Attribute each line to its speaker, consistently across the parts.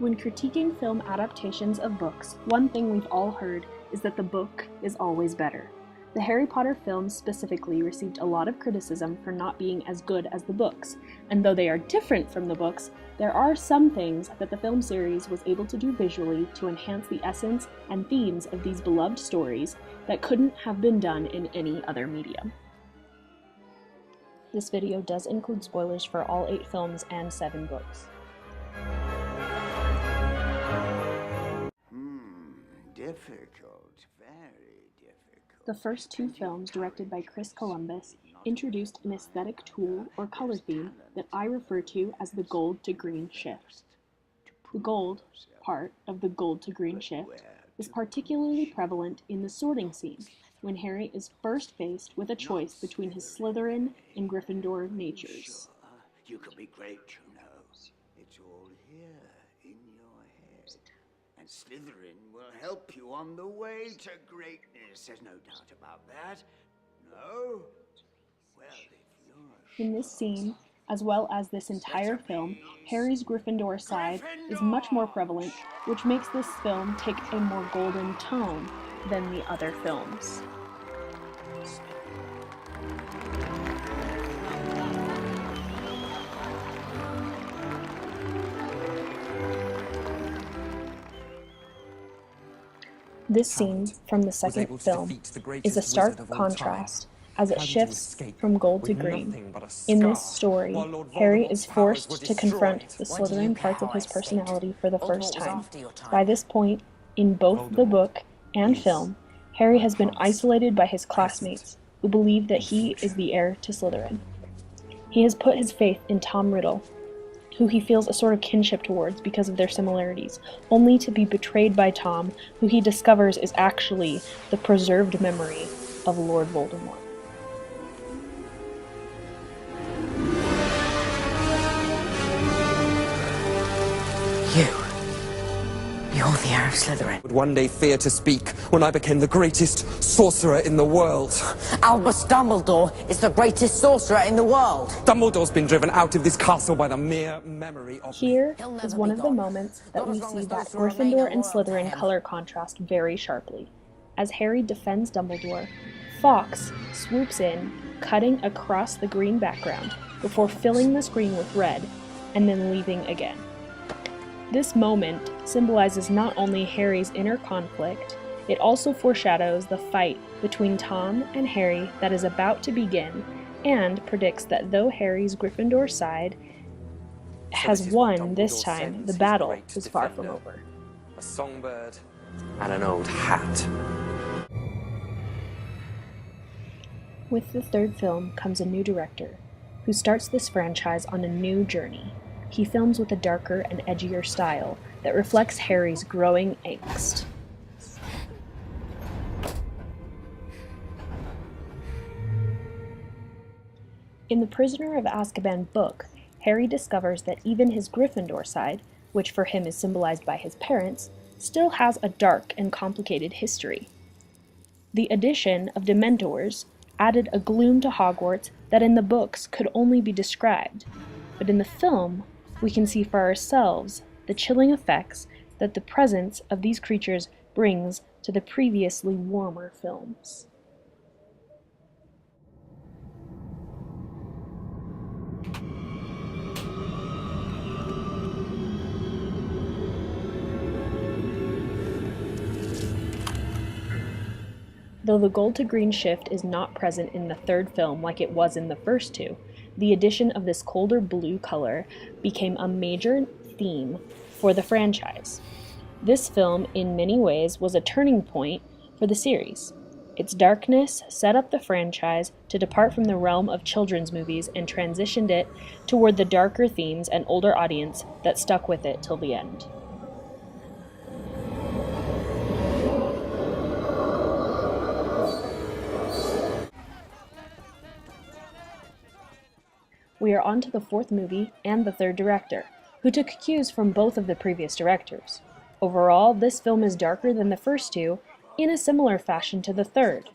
Speaker 1: When critiquing film adaptations of books, one thing we've all heard is that the book is always better. The Harry Potter films specifically received a lot of criticism for not being as good as the books, and though they are different from the books, there are some things that the film series was able to do visually to enhance the essence and themes of these beloved stories that couldn't have been done in any other medium. This video does include spoilers for all 8 films and 7 books.
Speaker 2: Difficult, very difficult.
Speaker 1: The first 2 films, directed by Chris Columbus, introduced an aesthetic tool or color theme that I refer to as the gold to green shift. The gold part of the gold to green shift is particularly prevalent in the sorting scene, when Harry is first faced with a choice between his Slytherin and Gryffindor natures.
Speaker 2: You could be great, you know. It's all here in your head. And Slytherin will help you on the way to greatness. There's no doubt about that. No? Well, if you're
Speaker 1: In this scene, as well as this entire film, Harry's Gryffindor side is much more prevalent, which makes this film take a more golden tone than the other films. This scene from the second film is a stark contrast as it shifts from gold to green. In this story, Harry is forced to confront the Slytherin parts of his personality for the first time. By this point, in both the book and film, Harry has been isolated by his classmates, who believe that he is the heir to Slytherin. He has put his faith in Tom Riddle, who he feels a sort of kinship towards because of their similarities, only to be betrayed by Tom, who he discovers is actually the preserved memory of Lord Voldemort.
Speaker 3: You're the heir of Slytherin.
Speaker 4: Would one day fear to speak when I became the greatest sorcerer in the world.
Speaker 3: Albus Dumbledore is the greatest sorcerer in the world.
Speaker 4: Dumbledore's been driven out of this castle by the mere memory of
Speaker 1: Here is one of the moments that we see that Gryffindor and Slytherin color contrast very sharply. As Harry defends Dumbledore, Fawkes swoops in, cutting across the green background before filling the screen with red and then leaving again. This moment symbolizes not only Harry's inner conflict, it also foreshadows the fight between Tom and Harry that is about to begin, and predicts that though Harry's Gryffindor side has won this time, the battle is far from over.
Speaker 4: A songbird and an old hat.
Speaker 1: With the third film comes a new director, who starts this franchise on a new journey. He films with a darker and edgier style that reflects Harry's growing angst. In the Prisoner of Azkaban book, Harry discovers that even his Gryffindor side, which for him is symbolized by his parents, still has a dark and complicated history. The addition of Dementors added a gloom to Hogwarts that in the books could only be described, but in the film, we can see for ourselves the chilling effects that the presence of these creatures brings to the previously warmer films. Though the gold to green shift is not present in the third film like it was in the first 2, the addition of this colder blue color became a major theme for the franchise. This film, in many ways, was a turning point for the series. Its darkness set up the franchise to depart from the realm of children's movies and transitioned it toward the darker themes and older audience that stuck with it till the end. We are on to the 4th movie and the 3rd director, who took cues from both of the previous directors. Overall, this film is darker than the first 2, in a similar fashion to the 3rd.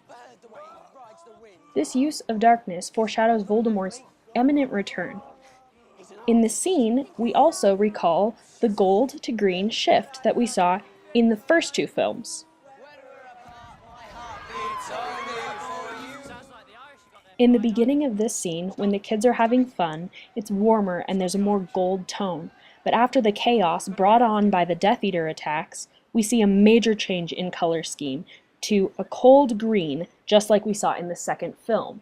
Speaker 1: This use of darkness foreshadows Voldemort's imminent return. In the scene, we also recall the gold to green shift that we saw in the first two films. In the beginning of this scene, when the kids are having fun, it's warmer and there's a more gold tone. But after the chaos brought on by the Death Eater attacks, we see a major change in color scheme to a cold green, just like we saw in the second film.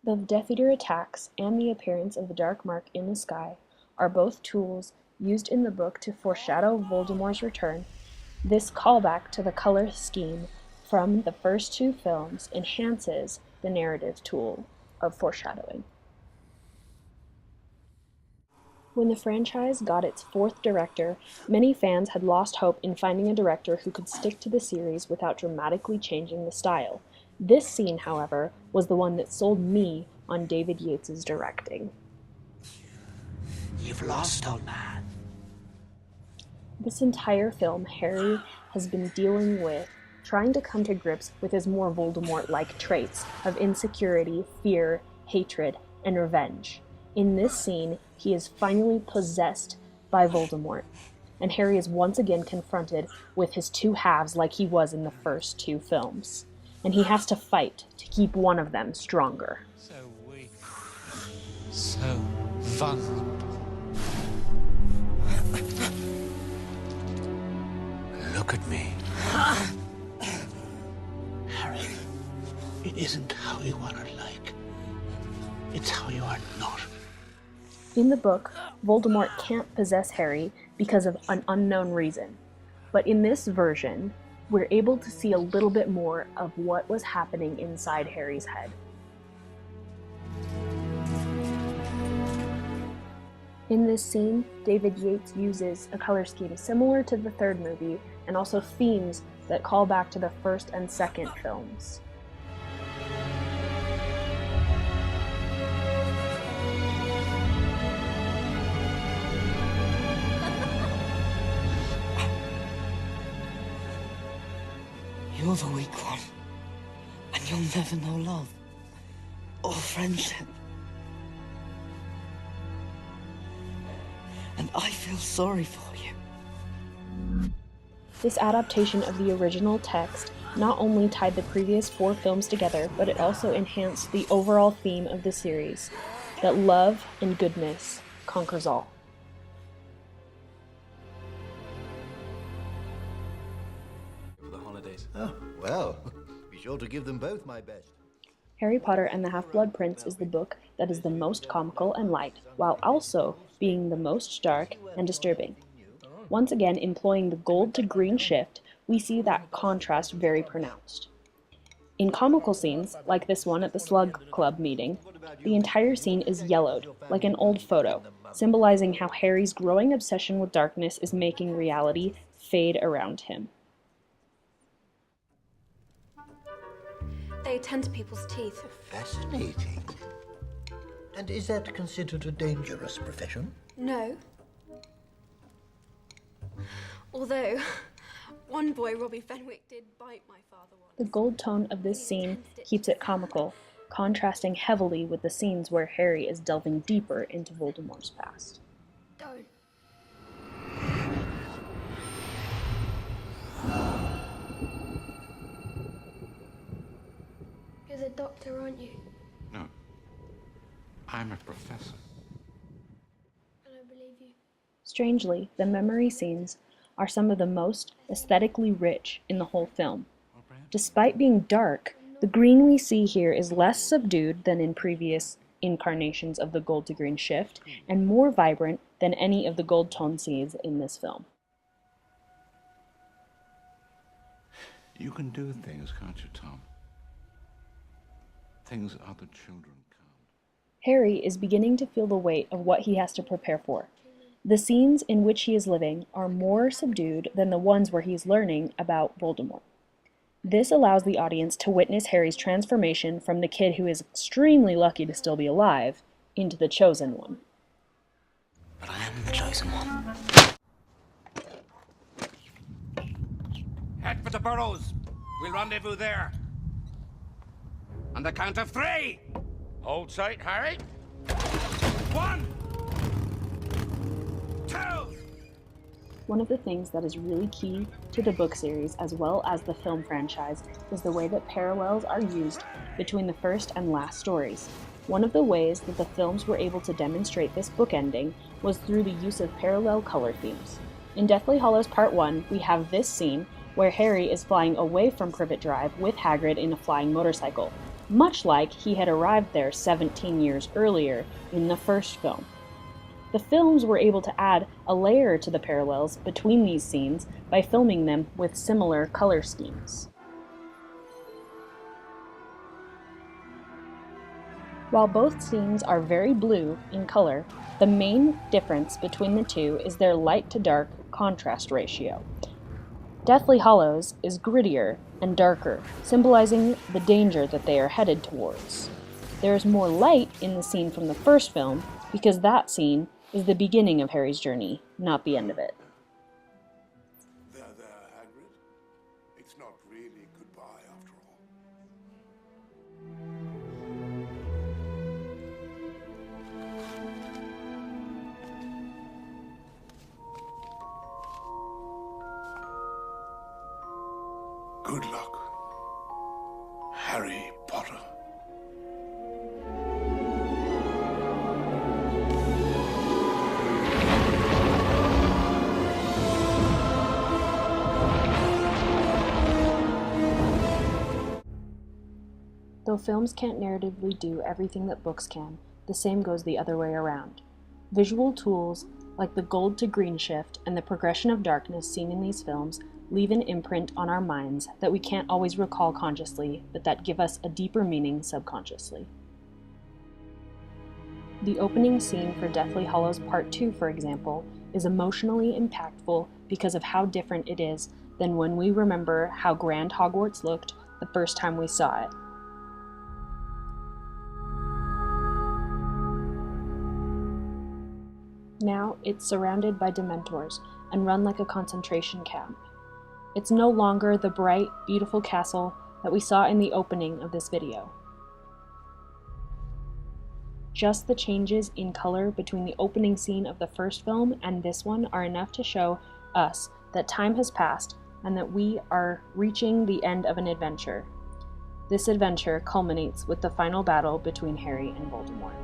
Speaker 1: The Death Eater attacks and the appearance of the dark mark in the sky are both tools used in the book to foreshadow Voldemort's return. This callback to the color scheme from the first two films enhances the narrative tool of foreshadowing. When the franchise got its fourth director, many fans had lost hope in finding a director who could stick to the series without dramatically changing the style. This scene, however, was the one that sold me on David Yates' directing.
Speaker 5: You've lost, old man.
Speaker 1: This entire film, Harry has been dealing with trying to come to grips with his more Voldemort-like traits of insecurity, fear, hatred, and revenge. In this scene, he is finally possessed by Voldemort, and Harry is once again confronted with his two halves like he was in the first two films. And he has to fight to keep one of them stronger.
Speaker 5: So weak. So vulnerable. Look at me. Harry, it isn't how you are like. It's how you are not.
Speaker 1: In the book, Voldemort can't possess Harry because of an unknown reason. But in this version, we're able to see a little bit more of what was happening inside Harry's head. In this scene, David Yates uses a color scheme similar to the third movie, and also themes that call back to the first and second films.
Speaker 3: You're the weak one. And you'll never know love. Or friendship. And I feel sorry for you.
Speaker 1: This adaptation of the original text not only tied the previous four films together, but it also enhanced the overall theme of the series, that love and goodness conquers all.
Speaker 6: The holidays.
Speaker 7: Oh, well, be sure to give them both my best.
Speaker 1: Harry Potter and the Half-Blood Prince is the book that is the most comical and light, while also being the most dark and disturbing. Once again, employing the gold to green shift, we see that contrast very pronounced. In comical scenes, like this one at the Slug Club meeting, the entire scene is yellowed, like an old photo, symbolizing how Harry's growing obsession with darkness is making reality fade around him.
Speaker 8: They attend to people's teeth.
Speaker 7: Fascinating. And is that considered a dangerous profession?
Speaker 8: No. Although, one boy, Robbie Fenwick, did bite my father once.
Speaker 1: The gold tone of this scene keeps it comical, contrasting heavily with the scenes where Harry is delving deeper into Voldemort's past.
Speaker 8: Don't. You're the doctor, aren't you?
Speaker 5: No. I'm a professor.
Speaker 8: And I believe you.
Speaker 1: Strangely, the memory scenes are some of the most aesthetically rich in the whole film. Despite being dark, the green we see here is less subdued than in previous incarnations of the gold to green shift, and more vibrant than any of the gold tone scenes in this film.
Speaker 5: You can do things, can't you, Tom? Things other children can't.
Speaker 1: Harry is beginning to feel the weight of what he has to prepare for. The scenes in which he is living are more subdued than the ones where he's learning about Voldemort. This allows the audience to witness Harry's transformation from the kid who is extremely lucky to still be alive into the chosen one.
Speaker 3: But I am the chosen one.
Speaker 6: Head for the burrows. We'll rendezvous there.
Speaker 9: On the count of 3! Hold tight, Harry. 1, 2.
Speaker 1: One of the things that is really key to the book series as well as the film franchise is the way that parallels are used between the first and last stories. One of the ways that the films were able to demonstrate this book ending was through the use of parallel color themes. In Deathly Hallows Part 1, we have this scene where Harry is flying away from Privet Drive with Hagrid in a flying motorcycle, much like he had arrived there 17 years earlier in the first film. The films were able to add a layer to the parallels between these scenes by filming them with similar color schemes. While both scenes are very blue in color, the main difference between the two is their light to dark contrast ratio. Deathly Hallows is grittier and darker, symbolizing the danger that they are headed towards. There is more light in the scene from the first film because that scene is the beginning of Harry's journey, not the end of it.
Speaker 5: There, Hagrid. It's not really goodbye after all. Good luck, Harry Potter.
Speaker 1: Though films can't narratively do everything that books can, the same goes the other way around. Visual tools like the gold to green shift and the progression of darkness seen in these films leave an imprint on our minds that we can't always recall consciously, but that give us a deeper meaning subconsciously. The opening scene for Deathly Hallows Part 2, for example, is emotionally impactful because of how different it is than when we remember how grand Hogwarts looked the first time we saw it. Now it's surrounded by Dementors and run like a concentration camp. It's no longer the bright, beautiful castle that we saw in the opening of this video. Just the changes in color between the opening scene of the first film and this one are enough to show us that time has passed and that we are reaching the end of an adventure. This adventure culminates with the final battle between Harry and Voldemort.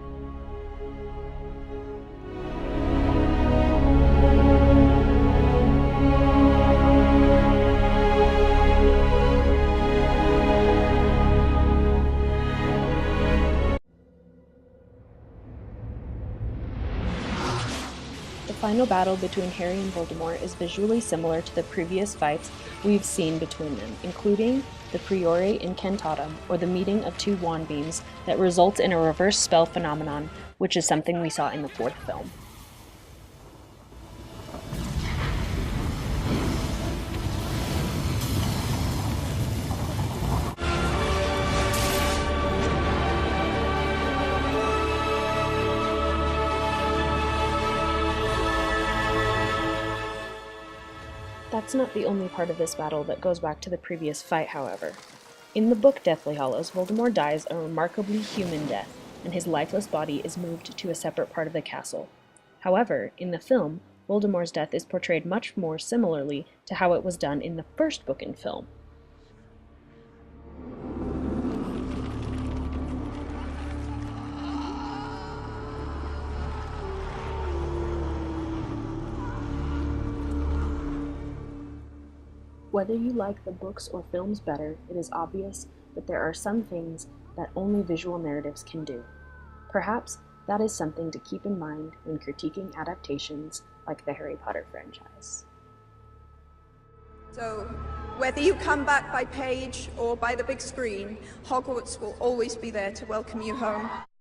Speaker 1: The final battle between Harry and Voldemort is visually similar to the previous fights we've seen between them, including the Priori Incantatem, or the meeting of two wand beams that results in a reverse spell phenomenon, which is something we saw in the fourth film. That's not the only part of this battle that goes back to the previous fight, however. In the book Deathly Hallows, Voldemort dies a remarkably human death, and his lifeless body is moved to a separate part of the castle. However, in the film, Voldemort's death is portrayed much more similarly to how it was done in the first book and film. Whether you like the books or films better, it is obvious that there are some things that only visual narratives can do. Perhaps that is something to keep in mind when critiquing adaptations like the Harry Potter franchise.
Speaker 10: So, whether you come back by page or by the big screen, Hogwarts will always be there to welcome you home.